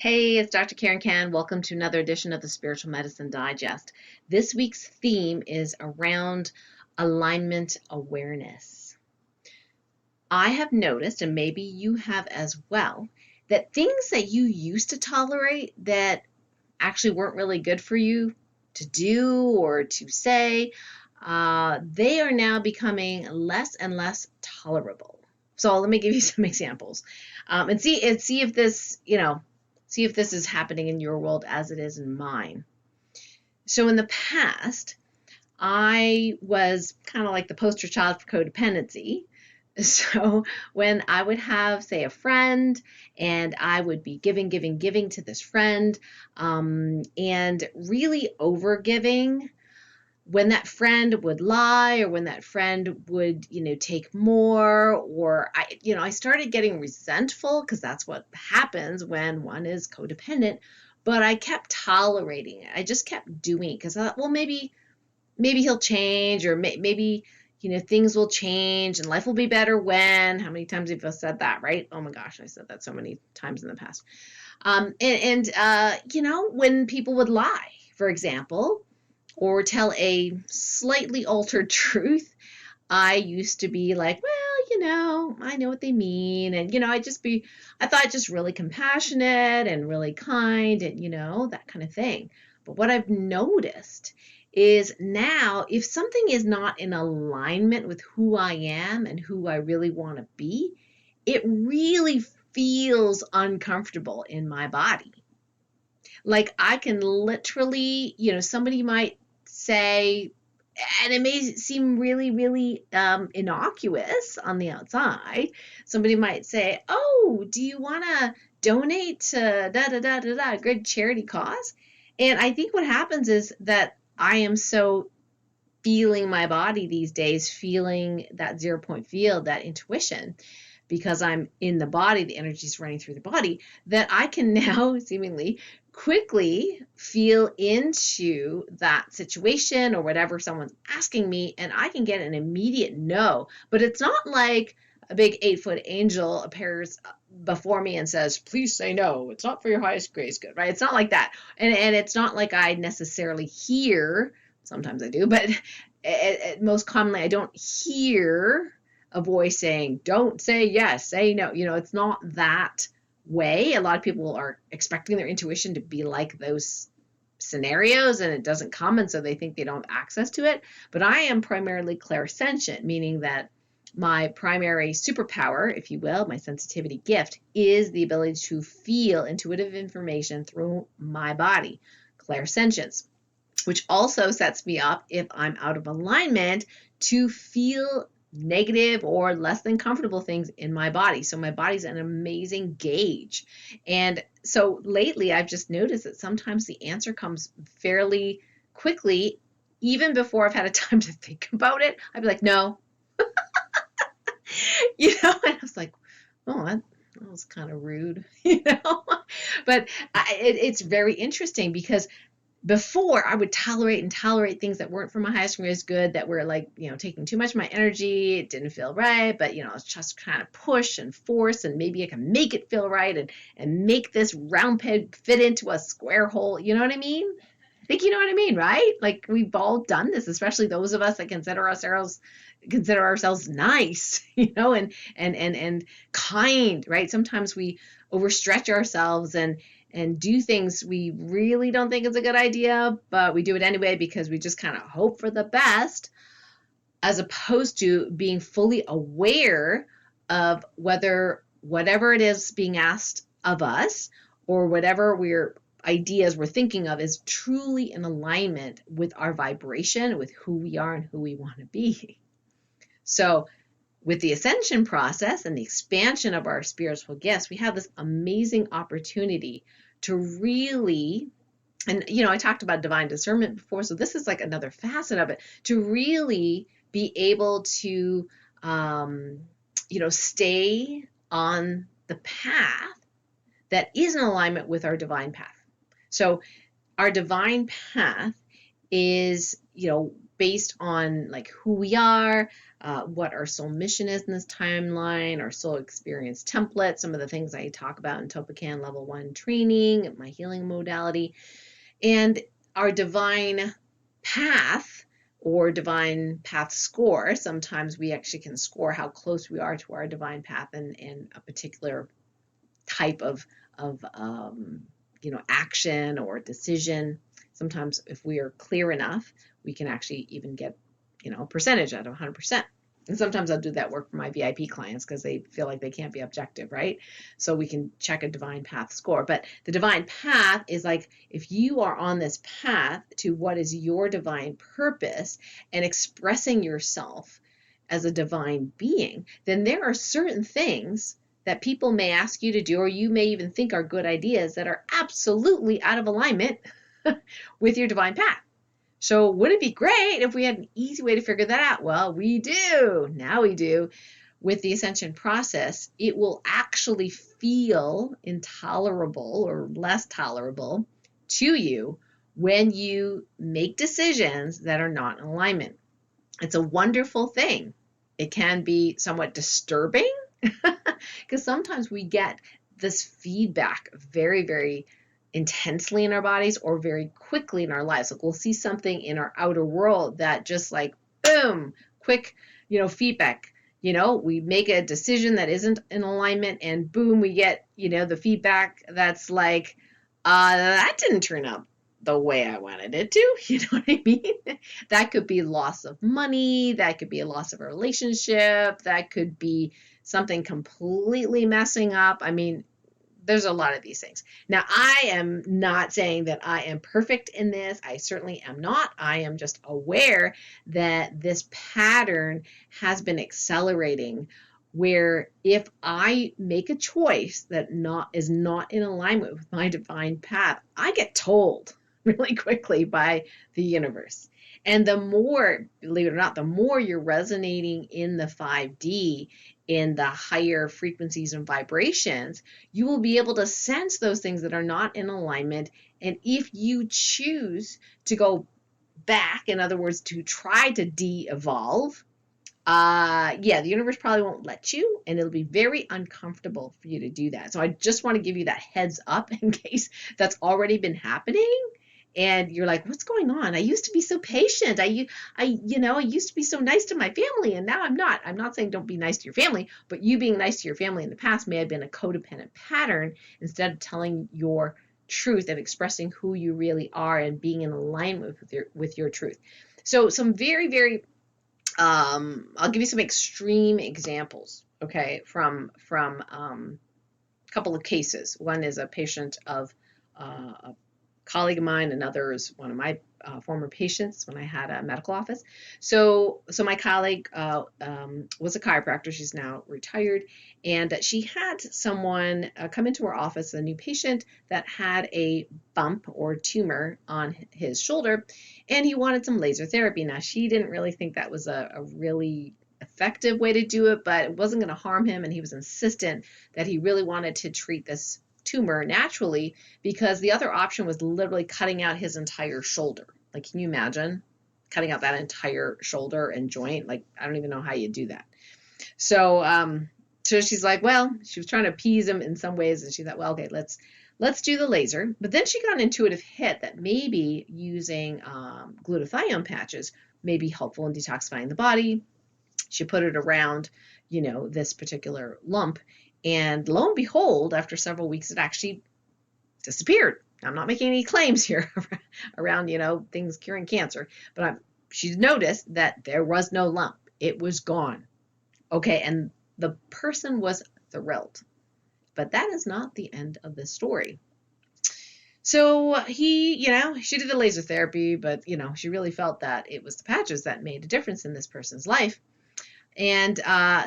Hey, it's Dr. Karen Can. Welcome to another edition of the Spiritual Medicine Digest. This week's theme is around alignment awareness. I have noticed, and maybe you have as well, that things that you used to tolerate that actually weren't really good for you to do or to say, they are now becoming less and less tolerable. So let me give you some examples, and see if this is happening in your world as it is in mine. So in the past, I was kind of like the poster child for codependency. So when I would have, say, a friend, and I would be giving to this friend, and really over giving, when that friend would lie, or when that friend would, take more, or I started getting resentful, because that's what happens when one is codependent. But I kept tolerating it. I just kept doing it because I thought, well, maybe he'll change, or maybe things will change and life will be better when. How many times have I said that, right? Oh my gosh, I said that so many times in the past. When people would lie, for example, or tell a slightly altered truth, I used to be like, well, I know what they mean. And, I thought just really compassionate and really kind and, that kind of thing. But what I've noticed is now, if something is not in alignment with who I am and who I really want to be, it really feels uncomfortable in my body. Like I can literally, somebody might say, and it may seem really, really innocuous on the outside. Somebody might say, "Oh, do you want to donate to da da da da da, a good charity cause?" And I think what happens is that I am so feeling my body these days, feeling that 0 point field, that intuition, because I'm in the body, the energy is running through the body, that I can now seemingly quickly feel into that situation or whatever someone's asking me, and I can get an immediate no. But it's not like a big 8-foot angel appears before me and says, please say no. It's not for your highest grace good, right? It's not like that. And it's not like I necessarily hear, sometimes I do, but most commonly I don't hear a voice saying, don't say yes, say no. It's not that way. A lot of people are expecting their intuition to be like those scenarios, and it doesn't come, and so they think they don't have access to it. But I am primarily clairsentient, meaning that my primary superpower, if you will, my sensitivity gift, is the ability to feel intuitive information through my body, clairsentience, which also sets me up, if I'm out of alignment, to feel negative or less than comfortable things in my body. So my body's an amazing gauge. And so lately I've just noticed that sometimes the answer comes fairly quickly, even before I've had a time to think about it. I'd be like, no. And I was like, oh, that was kind of rude, But it's very interesting, because before I would tolerate things that weren't for my highest and greatest good, that were like, taking too much of my energy. It didn't feel right, but, it's just kind of push and force, and maybe I can make it feel right, and make this round peg fit into a square hole. You know what I mean? I think you know what I mean, right? Like we've all done this, especially those of us that consider ourselves nice, and kind, right? Sometimes we overstretch ourselves and do things we really don't think is a good idea, but we do it anyway because we just kind of hope for the best, as opposed to being fully aware of whether whatever it is being asked of us, or whatever ideas we're thinking of, is truly in alignment with our vibration, with who we are and who we want to be. So with the ascension process and the expansion of our spiritual gifts, we have this amazing opportunity to really, and I talked about divine discernment before, so this is like another facet of it, to really be able to stay on the path that is in alignment with our divine path. So our divine path is, based on like who we are, what our soul mission is in this timeline, our soul experience template, some of the things I talk about in Topican level 1 training, my healing modality, and our divine path or divine path score. Sometimes we actually can score how close we are to our divine path in a particular type of action or decision. Sometimes if we are clear enough, we can actually even get, a percentage out of 100%. And sometimes I'll do that work for my VIP clients because they feel like they can't be objective, right? So we can check a divine path score. But the divine path is like, if you are on this path to what is your divine purpose and expressing yourself as a divine being, then there are certain things that people may ask you to do, or you may even think are good ideas that are absolutely out of alignment with your divine path. So wouldn't it be great if we had an easy way to figure that out? Well, we do. Now we do. With the ascension process, it will actually feel intolerable or less tolerable to you when you make decisions that are not in alignment. It's a wonderful thing. It can be somewhat disturbing because sometimes we get this feedback very, very intensely in our bodies or very quickly in our lives. Like we'll see something in our outer world that just like, boom, quick, feedback. We make a decision that isn't in alignment and boom, we get, the feedback that's like, that didn't turn out the way I wanted it to. You know what I mean? That could be loss of money. That could be a loss of a relationship. That could be something completely messing up. I mean, there's a lot of these things. Now, I am not saying that I am perfect in this. I certainly am not. I am just aware that this pattern has been accelerating, where if I make a choice that is not in alignment with my divine path, I get told really quickly by the universe. And the more, believe it or not, the more you're resonating in the 5D, in the higher frequencies and vibrations, you will be able to sense those things that are not in alignment. And if you choose to go back, in other words, to try to de-evolve, the universe probably won't let you, and it'll be very uncomfortable for you to do that. So I just want to give you that heads up in case that's already been happening. And you're like, what's going on? I used to be so patient. I used to be so nice to my family, and now I'm not. I'm not saying don't be nice to your family, but you being nice to your family in the past may have been a codependent pattern instead of telling your truth and expressing who you really are and being in alignment with your truth. So some very, very, I'll give you some extreme examples, okay, from a couple of cases. One is a patient of a colleague of mine, another is one of my former patients when I had a medical office. So my colleague was a chiropractor. She's now retired, and she had someone come into her office, a new patient that had a bump or tumor on his shoulder, and he wanted some laser therapy. Now, she didn't really think that was a really effective way to do it, but it wasn't going to harm him, and he was insistent that he really wanted to treat this tumor naturally, because the other option was literally cutting out his entire shoulder. Like, can you imagine cutting out that entire shoulder and joint? Like, I don't even know how you do that. So she's like, well, she was trying to appease him in some ways, and she thought, well, okay, let's do the laser. But then she got an intuitive hit that maybe using glutathione patches may be helpful in detoxifying the body. She put it around, this particular lump. And lo and behold, after several weeks, it actually disappeared. I'm not making any claims here around, things curing cancer, but she's noticed that there was no lump. It was gone. Okay, and the person was thrilled. But that is not the end of the story. So she did the laser therapy, but, she really felt that it was the patches that made a difference in this person's life. And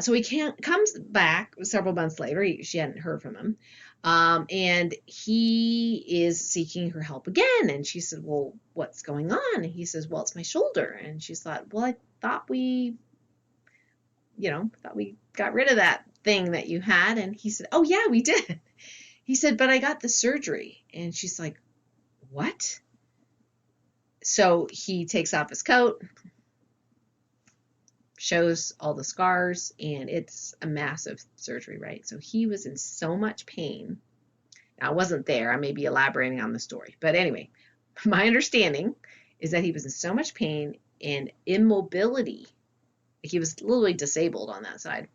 so he comes back several months later. She hadn't heard from him. And he is seeking her help again. And she said, well, what's going on? And he says, well, it's my shoulder. And she's thought, well, I thought we got rid of that thing that you had. And he said, oh, yeah, we did. He said, but I got the surgery. And she's like, what? So he takes off his coat, shows all the scars, and it's a massive surgery, right? So he was in so much pain. Now, I wasn't there. I may be elaborating on the story. But anyway, my understanding is that he was in so much pain and immobility. He was literally disabled on that side,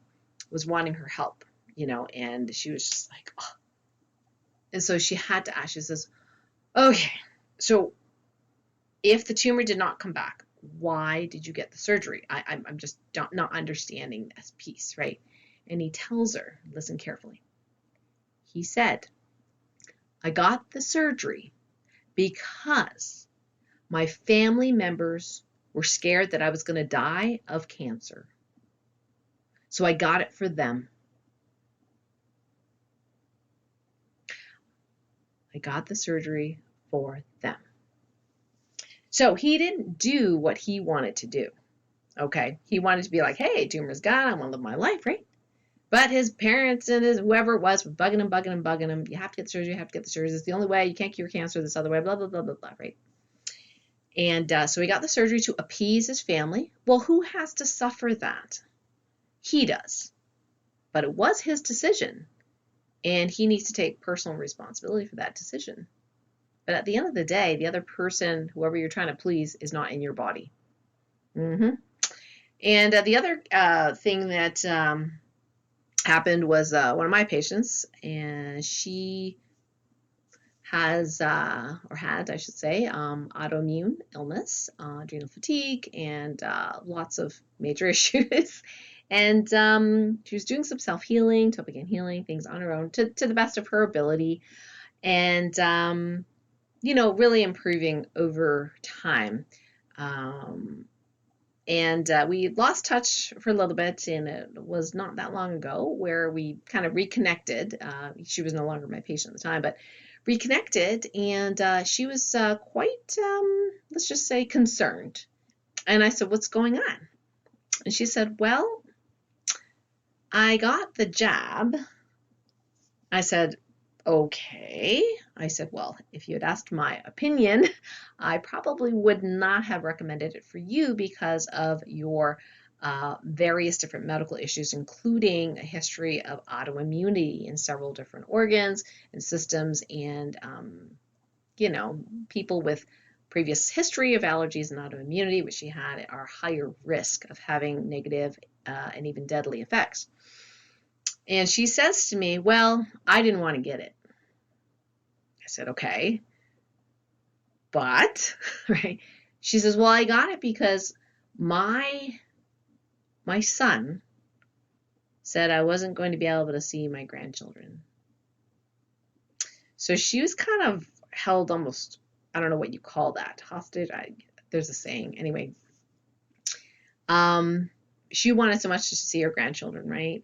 was wanting her help, and she was just like, oh. And so she had to ask, she says, okay, so if the tumor did not come back, why did you get the surgery? I'm just not understanding this piece, right? And he tells her, listen carefully. He said, I got the surgery because my family members were scared that I was going to die of cancer. So I got it for them. I got the surgery for them. So he didn't do what he wanted to do. Okay. He wanted to be like, hey, tumor's gone. I want to live my life, right? But his parents and his whoever it was bugging him. You have to get the surgery. You have to get the surgery. It's the only way. You can't cure cancer this other way. Blah, blah, blah, blah, blah, right? And so he got the surgery to appease his family. Well, who has to suffer that? He does. But it was his decision. And he needs to take personal responsibility for that decision. But at the end of the day, the other person, whoever you're trying to please, is not in your body. And the other thing that happened was one of my patients, and she has, or had, I should say, autoimmune illness, adrenal fatigue, and lots of major issues. And she was doing some self-healing, topic and healing, things on her own to the best of her ability. And really improving over time. We lost touch for a little bit, and it was not that long ago where we kind of reconnected. She was no longer my patient at the time, but reconnected, and she was quite, let's just say, concerned. And I said, what's going on? And she said, well, I got the jab. I said, okay. I said, well, if you had asked my opinion, I probably would not have recommended it for you because of your various different medical issues, including a history of autoimmunity in several different organs and systems, and, people with previous history of allergies and autoimmunity, which she had, are higher risk of having negative and even deadly effects. And she says to me, well, I didn't want to get it. I said, okay, but, right? She says, well, I got it because my son said I wasn't going to be able to see my grandchildren. So she was kind of held almost, I don't know what you call that, hostage. There's a saying. Anyway, she wanted so much to see her grandchildren, right?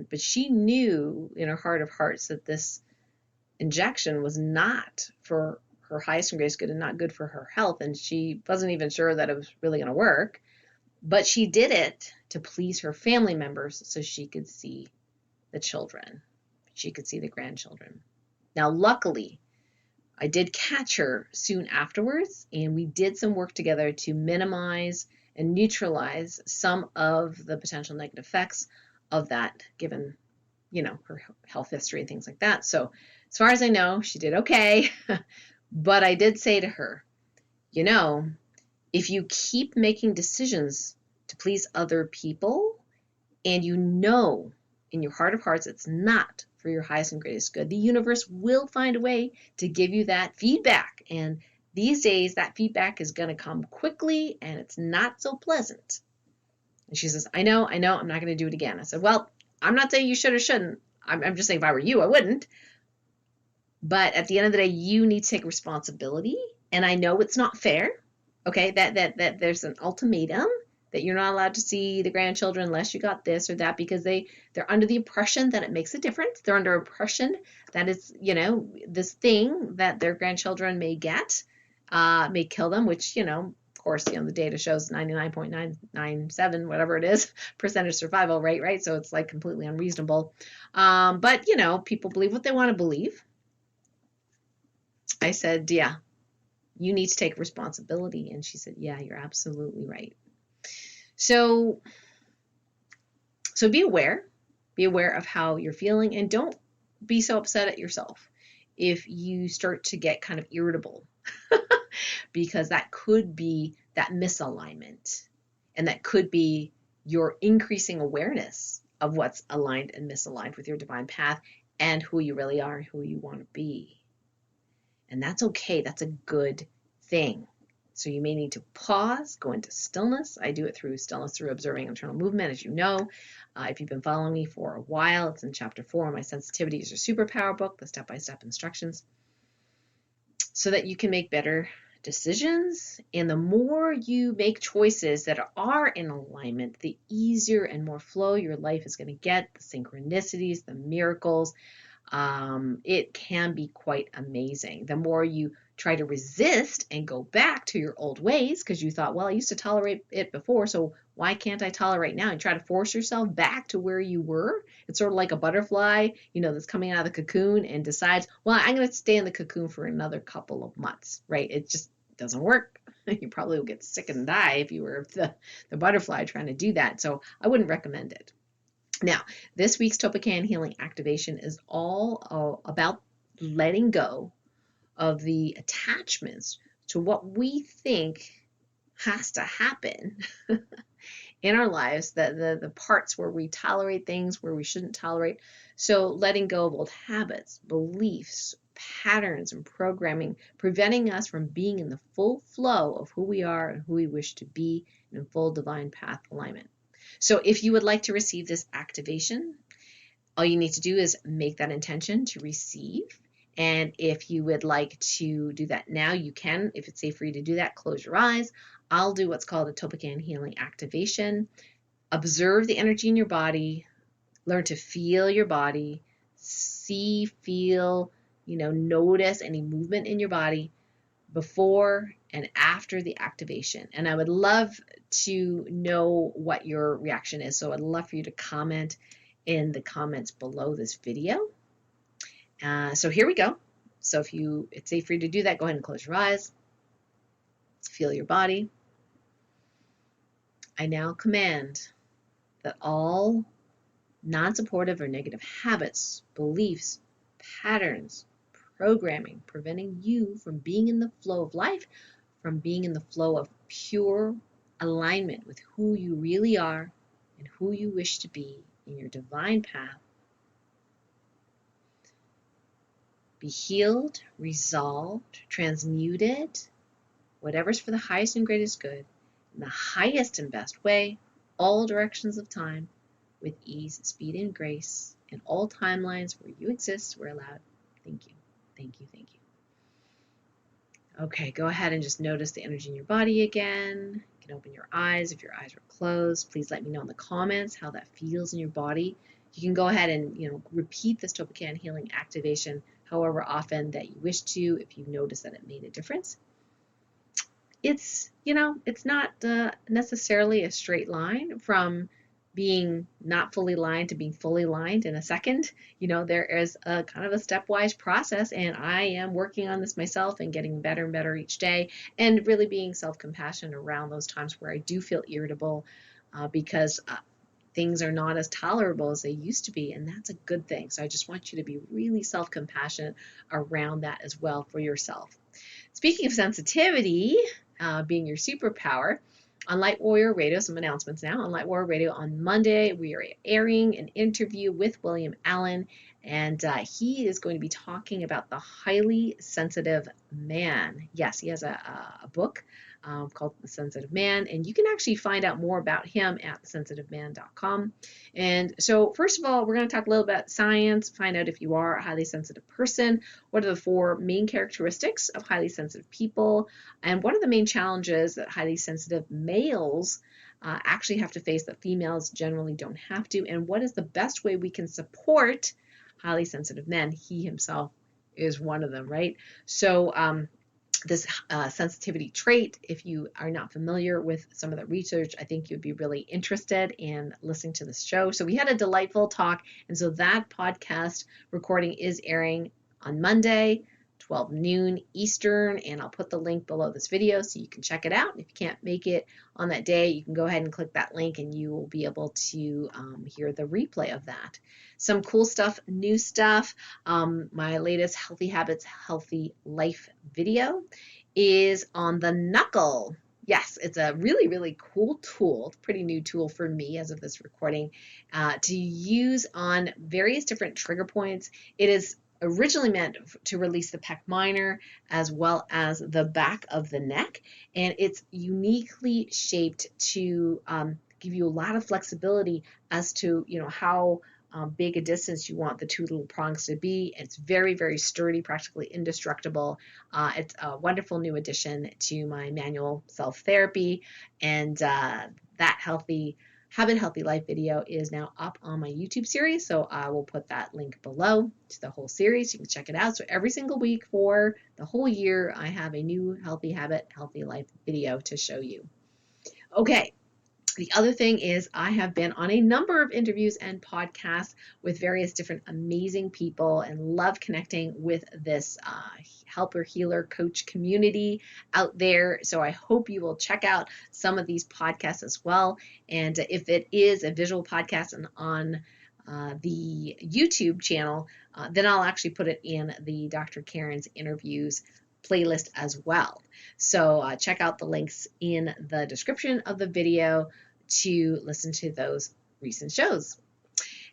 But she knew in her heart of hearts that this injection was not for her highest and greatest good and not good for her health, and she wasn't even sure that it was really going to work. But she did it to please her family members so she could see the children. She could see the grandchildren. Now, luckily, I did catch her soon afterwards, and we did some work together to minimize and neutralize some of the potential negative effects of that, given, her health history and things like that. So as far as I know, she did okay. But I did say to her, if you keep making decisions to please other people, and in your heart of hearts it's not for your highest and greatest good, the universe will find a way to give you that feedback. And these days, that feedback is going to come quickly, and it's not so pleasant. And she says, I know, I'm not going to do it again. I said, well, I'm not saying you should or shouldn't. I'm just saying if I were you, I wouldn't. But at the end of the day, you need to take responsibility. And I know it's not fair, okay, that there's an ultimatum that you're not allowed to see the grandchildren unless you got this or that, because they're under the impression that it makes a difference. They're under impression that it's, this thing that their grandchildren may get may kill them, which, of course, the data shows 99.997, whatever it is, percentage survival rate, right? So it's like completely unreasonable. But, people believe what they want to believe. I said, yeah, You need to take responsibility. And she said, yeah, you're absolutely right. So be aware. Be aware of how you're feeling, and don't be so upset at yourself if you start to get kind of irritable because that could be that misalignment, and that could be your increasing awareness of what's aligned and misaligned with your divine path and who you really are and who you want to be. And that's okay. That's a good thing. So you may need to pause, go into stillness. I do it through stillness, through observing internal movement, as you know. If you've been following me for a while, it's in chapter 4 of my Sensitivities or Superpower book, the step-by-step instructions, so that you can make better decisions. And the more you make choices that are in alignment, the easier and more flow your life is going to get, the synchronicities, the miracles. It can be quite amazing. The more you try to resist and go back to your old ways because you thought, well, I used to tolerate it before, so why can't I tolerate now? And try to force yourself back to where you were. It's sort of like a butterfly, that's coming out of the cocoon and decides, well, I'm going to stay in the cocoon for another couple of months, right? It just doesn't work. You probably will get sick and die if you were the butterfly trying to do that. So I wouldn't recommend it. Now, this week's Topican Healing Activation is all about letting go of the attachments to what we think has to happen in our lives, the parts where we tolerate things where we shouldn't tolerate. So letting go of old habits, beliefs, patterns, and programming, preventing us from being in the full flow of who we are and who we wish to be in full divine path alignment. So if you would like to receive this activation, all you need to do is make that intention to receive. And if you would like to do that now, you can. If it's safe for you to do that, close your eyes. I'll do what's called a Topican Healing Activation. Observe the energy in your body. Learn to feel your body. See, feel, notice any movement in your body before and after the activation. And I would love to know what your reaction is. So I'd love for you to comment in the comments below this video. So here we go. So if it's safe for you to do that, go ahead and close your eyes. Feel your body. I now command that all non-supportive or negative habits, beliefs, patterns, programming, preventing you from being in the flow of life, from being in the flow of pure alignment with who you really are and who you wish to be in your divine path, be healed, resolved, transmuted, whatever's for the highest and greatest good, in the highest and best way, all directions of time, with ease, speed, and grace, and all timelines where you exist were allowed. Thank you. Thank you. Thank you. Okay, go ahead and just notice the energy in your body again. You can open your eyes if your eyes are closed. Please let me know in the comments how that feels in your body. You can go ahead and repeat this Topican Healing Activation however often that you wish to if you notice that it made a difference. It's not necessarily a straight line from being not fully lined to being fully lined in a second. There is a kind of a stepwise process, and I am working on this myself and getting better and better each day, and really being self-compassionate around those times where I do feel irritable because things are not as tolerable as they used to be, and that's a good thing. So I just want you to be really self-compassionate around that as well for yourself. Speaking of sensitivity, being your superpower, on Light Warrior Radio, some announcements now. On Light Warrior Radio on Monday, we are airing an interview with William Allen, and he is going to be talking about the highly sensitive man. Yes, he has a book called The Sensitive Man, and you can actually find out more about him at thesensitiveman.com. And so first of all, we're going to talk a little about science, find out if you are a highly sensitive person, what are the 4 main characteristics of highly sensitive people, and what are the main challenges that highly sensitive males actually have to face that females generally don't have to, and what is the best way we can support highly sensitive men. He himself is one of them, right? So this sensitivity trait, if you are not familiar with some of the research, I think you'd be really interested in listening to this show. So we had a delightful talk, and so that podcast recording is airing on Monday, 12 noon Eastern, and I'll put the link below this video so you can check it out. If you can't make it on that day, you can go ahead and click that link and you will be able to hear the replay of that. Some cool stuff, new stuff. My latest Healthy Habits, Healthy Life video is on the knuckle. Yes, it's a really, really cool tool. It's a pretty new tool for me as of this recording to use on various different trigger points. It is originally meant to release the pec minor as well as the back of the neck, and it's uniquely shaped to give you a lot of flexibility as to how big a distance you want the two little prongs to be. It's very, very sturdy, practically indestructible. It's a wonderful new addition to my manual self-therapy, and that Healthy Habit, Healthy Life video is now up on my YouTube series, so I will put that link below to the whole series. You can check it out. So every single week for the whole year, I have a new Healthy Habit, Healthy Life video to show you. Okay. The other thing is I have been on a number of interviews and podcasts with various different amazing people and love connecting with this helper, healer, coach community out there. So I hope you will check out some of these podcasts as well. And if it is a visual podcast and on the YouTube channel, then I'll actually put it in the Dr. Karen's interviews playlist as well. So check out the links in the description of the video to listen to those recent shows.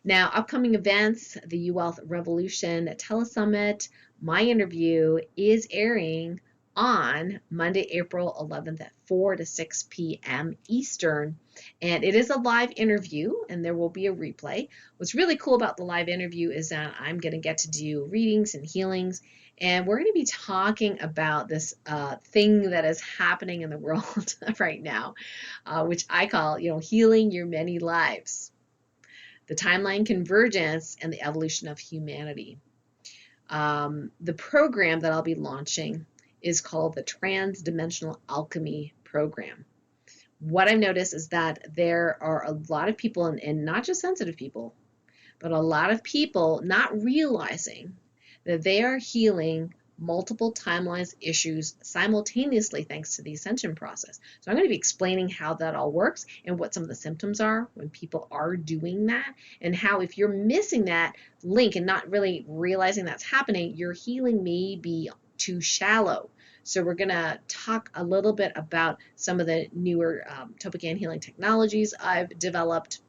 Now, upcoming events, the UWealth Revolution Telesummit, my interview is airing on Monday, April 11th at 4 to 6 p.m. Eastern. And it is a live interview, and there will be a replay. What's really cool about the live interview is that I'm going to get to do readings and healings, and we're going to be talking about this thing that is happening in the world right now, which I call, healing your many lives, the timeline convergence, and the evolution of humanity. The program that I'll be launching is called the Trans-Dimensional Alchemy Program. What I've noticed is that there are a lot of people, and not just sensitive people, but a lot of people not realizing that they are healing multiple timelines issues simultaneously thanks to the ascension process. So I'm going to be explaining how that all works and what some of the symptoms are when people are doing that, and how if you're missing that link and not really realizing that's happening, your healing may be too shallow. So we're going to talk a little bit about some of the newer Topican healing technologies I've developed,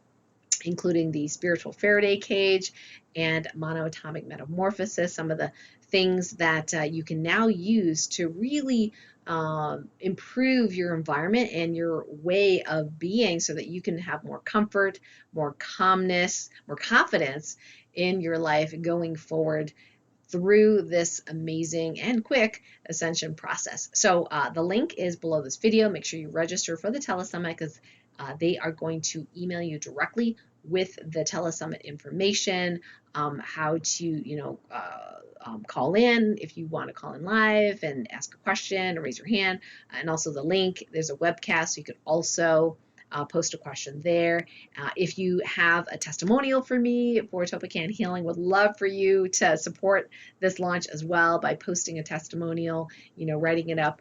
including the spiritual Faraday cage and monoatomic metamorphosis, some of the things that you can now use to really improve your environment and your way of being so that you can have more comfort, more calmness, more confidence in your life going forward through this amazing and quick ascension process. So the link is below this video. Make sure you register for the Telesummit because they are going to email you directly with the Telesummit information, how to, call in if you want to call in live and ask a question or raise your hand, and also the link. There's a webcast, so you could also post a question there. If you have a testimonial for me for Topican Healing, would love for you to support this launch as well by posting a testimonial, writing it up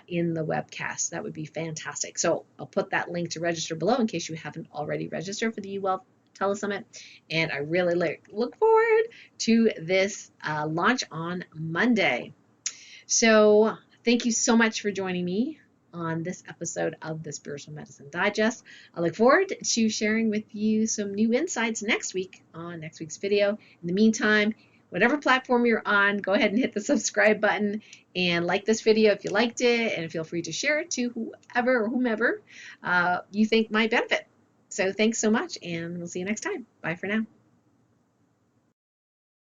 in the webcast. That would be fantastic. So I'll put that link to register below in case you haven't already registered for the UWealth Telesummit. And I really look forward to this launch on Monday. So thank you so much for joining me on this episode of the Spiritual Medicine Digest. I look forward to sharing with you some new insights next week on next week's video. In the meantime, whatever platform you're on, go ahead and hit the subscribe button and like this video if you liked it, and feel free to share it to whoever or whomever you think might benefit. So thanks so much, and we'll see you next time. Bye for now.